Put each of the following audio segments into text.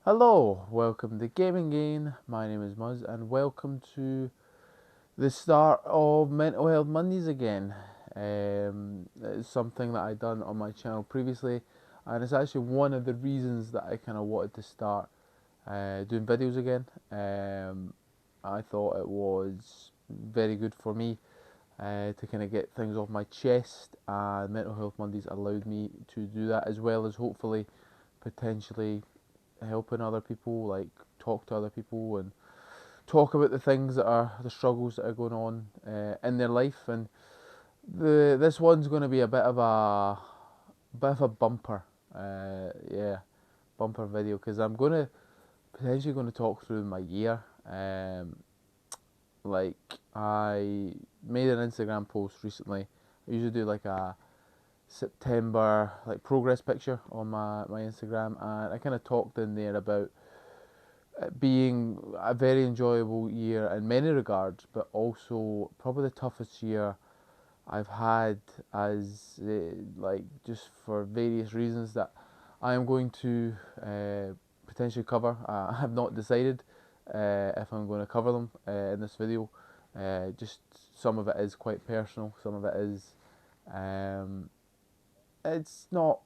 Hello, welcome to Gaming Gain. My name is Muzz, and welcome to the start of Mental Health Mondays again. It's something that I done on my channel previously, and it's actually one of the reasons that I kind of wanted to start doing videos again. I thought it was very good for me to kind of get things off my chest, and Mental Health Mondays allowed me to do that, as well as hopefully potentially helping other people, like talk to other people and talk about the things that are the struggles that are going on in their life. And this one's going to be a bit of a bumper, yeah, bumper video, because I'm going to potentially going to talk through my year. Like I made an Instagram post recently. I usually do like a September like progress picture on my Instagram, and I kind of talked in there about being a very enjoyable year in many regards, but also probably the toughest year I've had, as like just for various reasons that I am going to potentially cover. I have not decided if I'm going to cover them in this video. Just some of it is quite personal, some of it is um, it's not.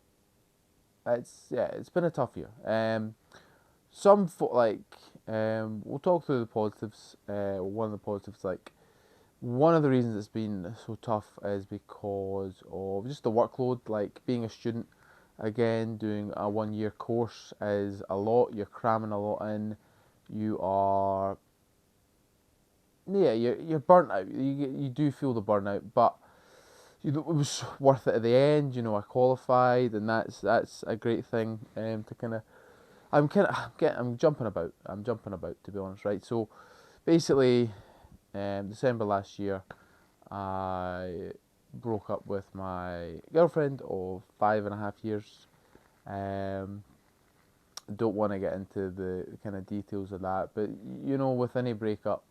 It's been a tough year. We'll talk through the positives. One of the positives, like one of the reasons it's been so tough is because of just the workload. Like being a student, again, doing a 1 year course is a lot. You're cramming a lot in. You are, yeah, you're burnt out. You do feel the burnout, but it was worth it at the end. I qualified, and that's a great thing to kind of. I'm jumping about. I'm jumping about, to be honest, right? So basically, December last year, I broke up with my girlfriend of 5.5 years. Um, don't want to get into the kind of details of that, but with any breakup,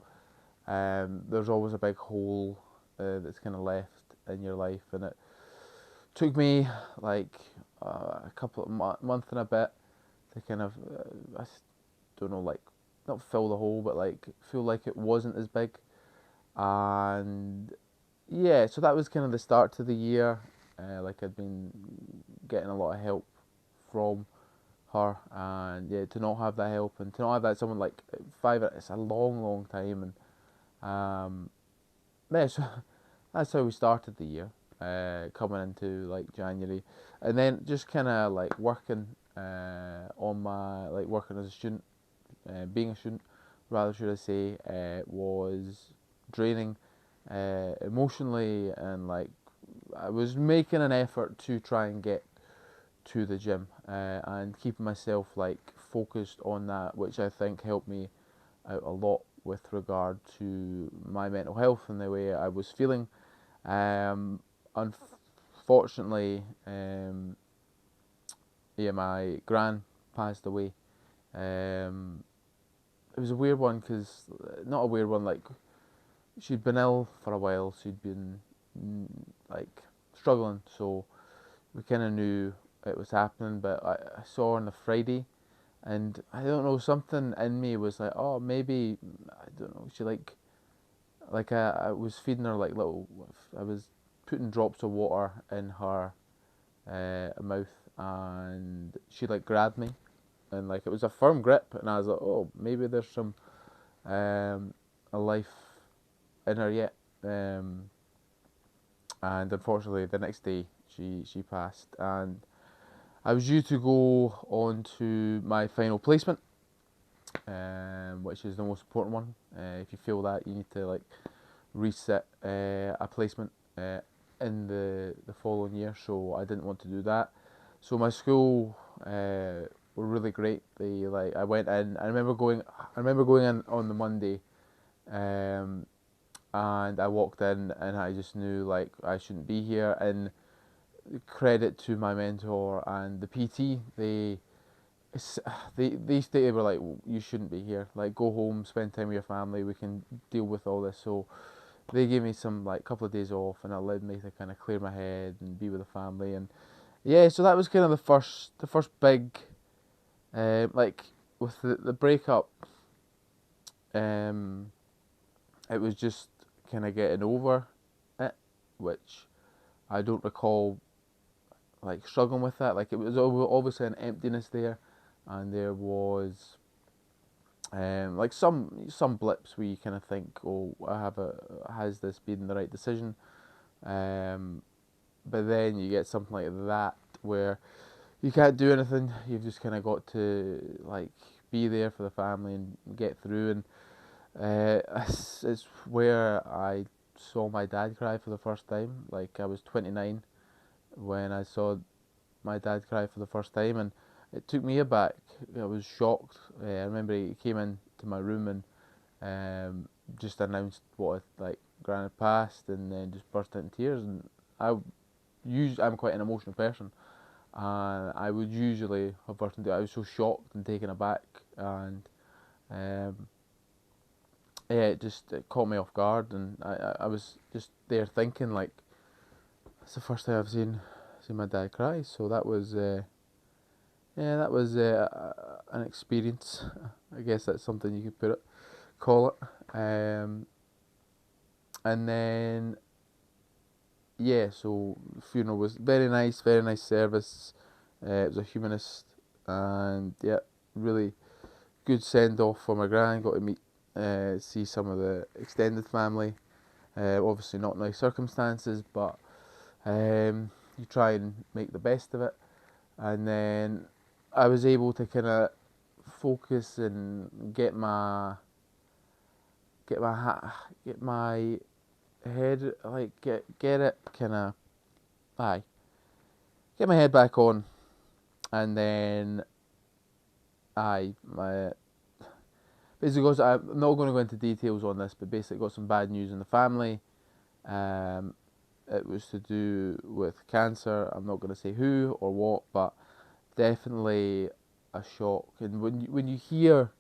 there's always a big hole that's kind of left in your life, and it took me like a couple of month and a bit to kind of, I don't know, like not fill the hole, but like feel like it wasn't as big. And yeah, so that was kind of the start to the year. Like I'd been getting a lot of help from her, and yeah, to not have that help and to not have that someone like it's a long, long time, and yeah, so that's how we started the year, coming into like January, and then just kind of like working on my like working as a student, being a student, rather should I say, was draining emotionally, and like I was making an effort to try and get to the gym and keeping myself like focused on that, which I think helped me out a lot with regard to my mental health and the way I was feeling. Um, Unfortunately, yeah, my gran passed away. Um, it was a weird one because not a weird one, like she'd been ill for a while. She'd been like struggling, so we kind of knew it was happening. But I saw her on the Friday, and I don't know, something in me was like, oh, maybe I don't know. She I was feeding her like little. I was putting drops of water in her mouth, and she like grabbed me, and like it was a firm grip, and I was like, oh, maybe there's some a life in her yet. And unfortunately, the next day she passed, and I was due to go on to my final placement, which is the most important one. If you feel that, you need to like reset a placement in the following year. So I didn't want to do that. So my school were really great. They like I went in. I remember going in on the Monday, um, and I walked in and I just knew like I shouldn't be here. And credit to my mentor and the PT, it's, they stated, were like, you shouldn't be here. Like, go home, spend time with your family. We can deal with all this. So they gave me some like couple of days off, and it allowed me to kind of clear my head and be with the family. And yeah, so that was kind of the first big, like with the breakup, it was just kind of getting over it, which I don't recall like struggling with that. Like it was obviously an emptiness there, and there was like some blips where you kind of think, oh, has this been the right decision? But then you get something like that where you can't do anything. You've just kind of got to like be there for the family and get through. And it's where I saw my dad cry for the first time. Like I was 29 when I saw my dad cry for the first time, and it took me aback. I was shocked. I remember he came into my room and just announced what like Gran had passed, and then just burst into tears. And I'm quite an emotional person, and I would usually have burst into. I was so shocked and taken aback, and um, yeah, it caught me off guard, and I was just there thinking like, it's the first time I've seen my dad cry. So that was that was an experience. I guess that's something you could call it. And then yeah, so the funeral was very nice service. It was a humanist, and yeah, really good send off for my gran. Got to meet, see some of the extended family. Obviously not nice circumstances, but you try and make the best of it. And then I was able to kind of focus and get my head, like get it kind of aye get my head back on. And then aye my basically goes, I'm not going to go into details on this, but basically got some bad news in the family. um it was to do with cancer. I'm not going to say who or what, but definitely a shock. And when you hear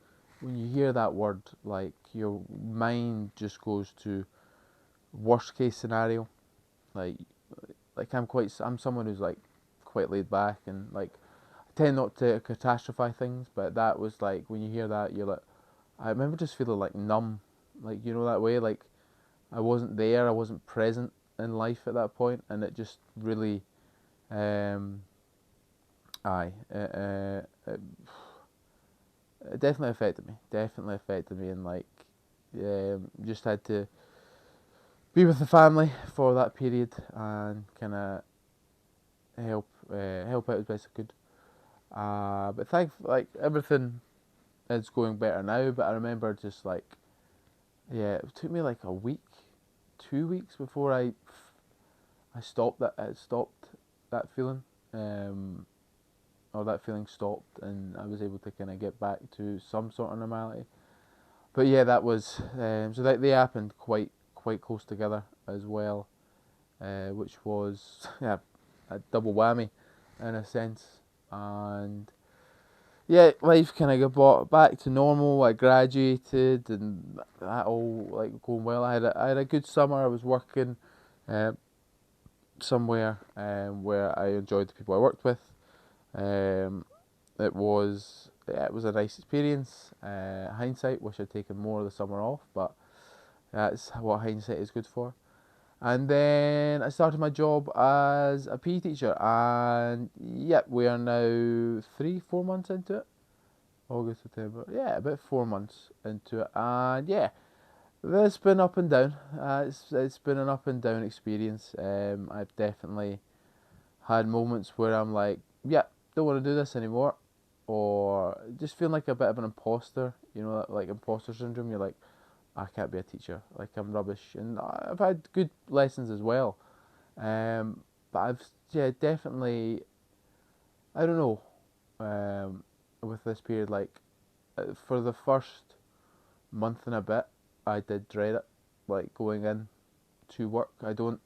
that word, like your mind just goes to worst case scenario. Like I'm someone who's like quite laid back, and like I tend not to catastrophize things, but that was like when you hear that, you're like, I remember just feeling like numb, like that way, like I wasn't there, I wasn't present in life at that point, and it just really um aye it definitely affected me, and like just had to be with the family for that period and kind of help out as best I could. But like everything is going better now. But I remember just like, yeah, it took me like a week, 2 weeks before I stopped that feeling, or that feeling stopped, and I was able to kind of get back to some sort of normality. But yeah, that was so that they happened quite close together as well, which was yeah, a double whammy in a sense. And yeah, life kind of got brought back to normal. I graduated, and that all like going well. I had a good summer. I was working uh, somewhere where I enjoyed the people I worked with. Um, it was a nice experience. Hindsight, wish I'd taken more of the summer off, but that's what hindsight is good for. And then I started my job as a PE teacher, and yeah, we are now 4 months into it. August, September, yeah, about 4 months into it, and yeah, it's been up and down. It's been an up and down experience. I've definitely had moments where I'm like, yeah, don't want to do this anymore, or just feeling like a bit of an imposter. Like imposter syndrome. You're like, I can't be a teacher. Like I'm rubbish, and I've had good lessons as well. But I've definitely, I don't know. With this period, like for the first month and a bit, I did dread it, like going in to work. I'm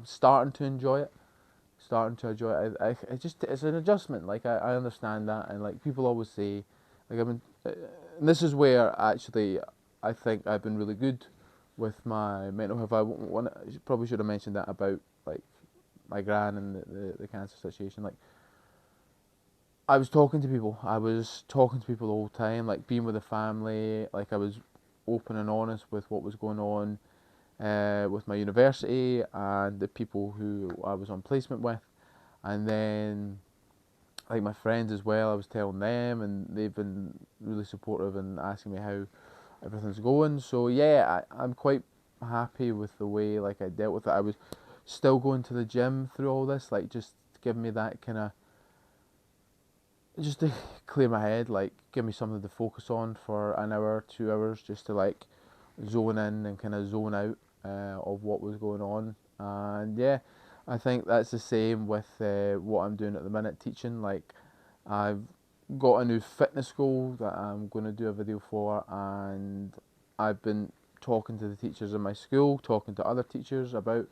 starting to enjoy it. Starting to enjoy it. It's an adjustment. Like I understand that, and like people always say, like and this is where actually I think I've been really good with my mental health. Probably should have mentioned that about like my gran and the cancer situation. Like I was talking to people. I was talking to people the whole time, like being with the family. Like I was open and honest with what was going on with my university and the people who I was on placement with, and then like my friends as well. I was telling them, and they've been really supportive and asking me how everything's going. So yeah, I'm quite happy with the way like I dealt with it. I was still going to the gym through all this, like just giving me that kind of just to clear my head, like give me something to focus on for an hour, 2 hours, just to like zone in and kind of zone out of what was going on. And yeah, I think that's the same with what I'm doing at the minute, teaching. Like I've got a new fitness goal that I'm going to do a video for, and I've been talking to the teachers in my school, talking to other teachers about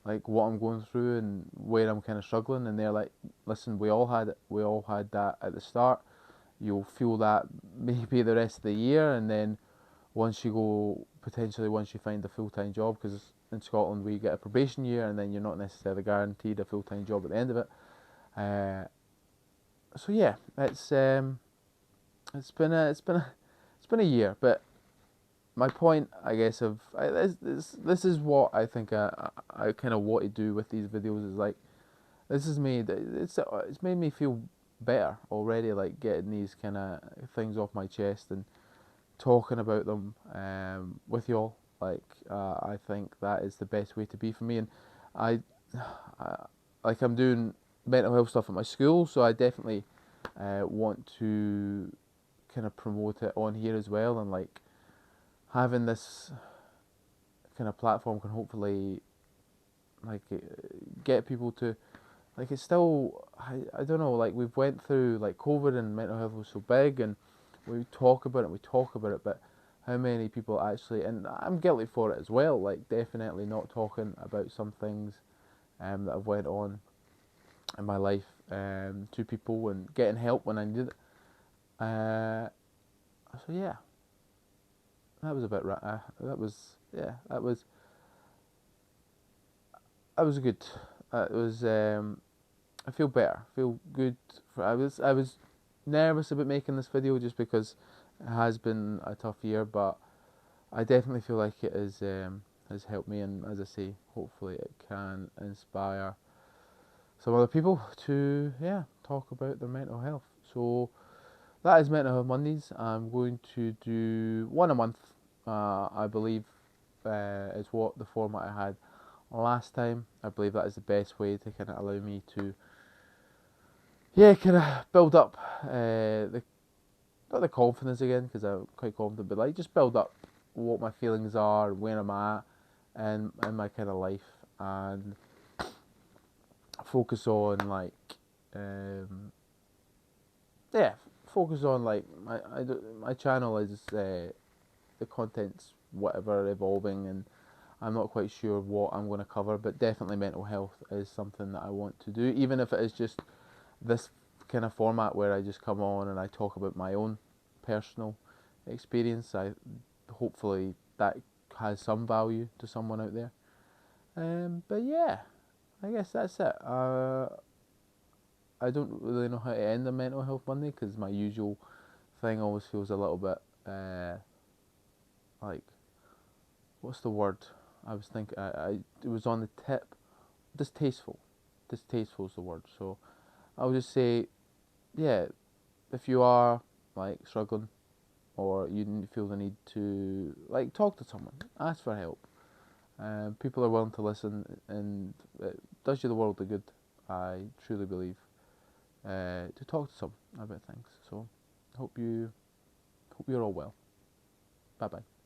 like what I'm going through and where I'm kind of struggling, and they're like, "Listen, we all had that at the start. You'll feel that maybe the rest of the year, and then once you find a full time job, because in Scotland we get a probation year, and then you're not necessarily guaranteed a full time job at the end of it. Uh, so yeah, it's been a year, but my point, I guess, this is what I think I kind of want to do with these videos is like it's made me feel better already, like getting these kind of things off my chest and talking about them with y'all. Like I think that is the best way to be for me, and I, I like I'm doing mental health stuff at my school, so I definitely want to kind of promote it on here as well, and like having this kind of platform can hopefully like get people to like it's still I don't know, like we've went through like COVID and mental health was so big, and we talk about it, but how many people actually, and I'm guilty for it as well, like definitely not talking about some things that have went on in my life to people and getting help when I needed it. uh, so yeah, that was a bit that was yeah that was good. It was I feel better. I feel good. I was nervous about making this video just because it has been a tough year, but I definitely feel like it has helped me, and as I say, hopefully it can inspire some other people to talk about their mental health. So that is Mental Health Mondays. I'm going to do one a month. I believe is what the format I had last time. I believe that is the best way to kind of allow me to kind of build up the not the confidence again, because I'm quite confident, but like just build up what my feelings are, where I'm at, and in my kind of life, and focus on like um, yeah, focus on like my channel is the content's whatever evolving, and I'm not quite sure what I'm going to cover, but definitely mental health is something that I want to do, even if it is just this kind of format where I just come on and I talk about my own personal experience. I hopefully that has some value to someone out there. But yeah, I guess that's it. I don't really know how to end a mental health Monday because my usual thing always feels a little bit like what's the word? I was thinking it was on the tip. Distasteful. Distasteful is the word. So I'll just say, yeah, if you are like struggling or you feel the need to like talk to someone, ask for help. People are willing to listen, and it does you the world of good. I truly believe to talk to someone about things. So hope you're all well. Bye bye.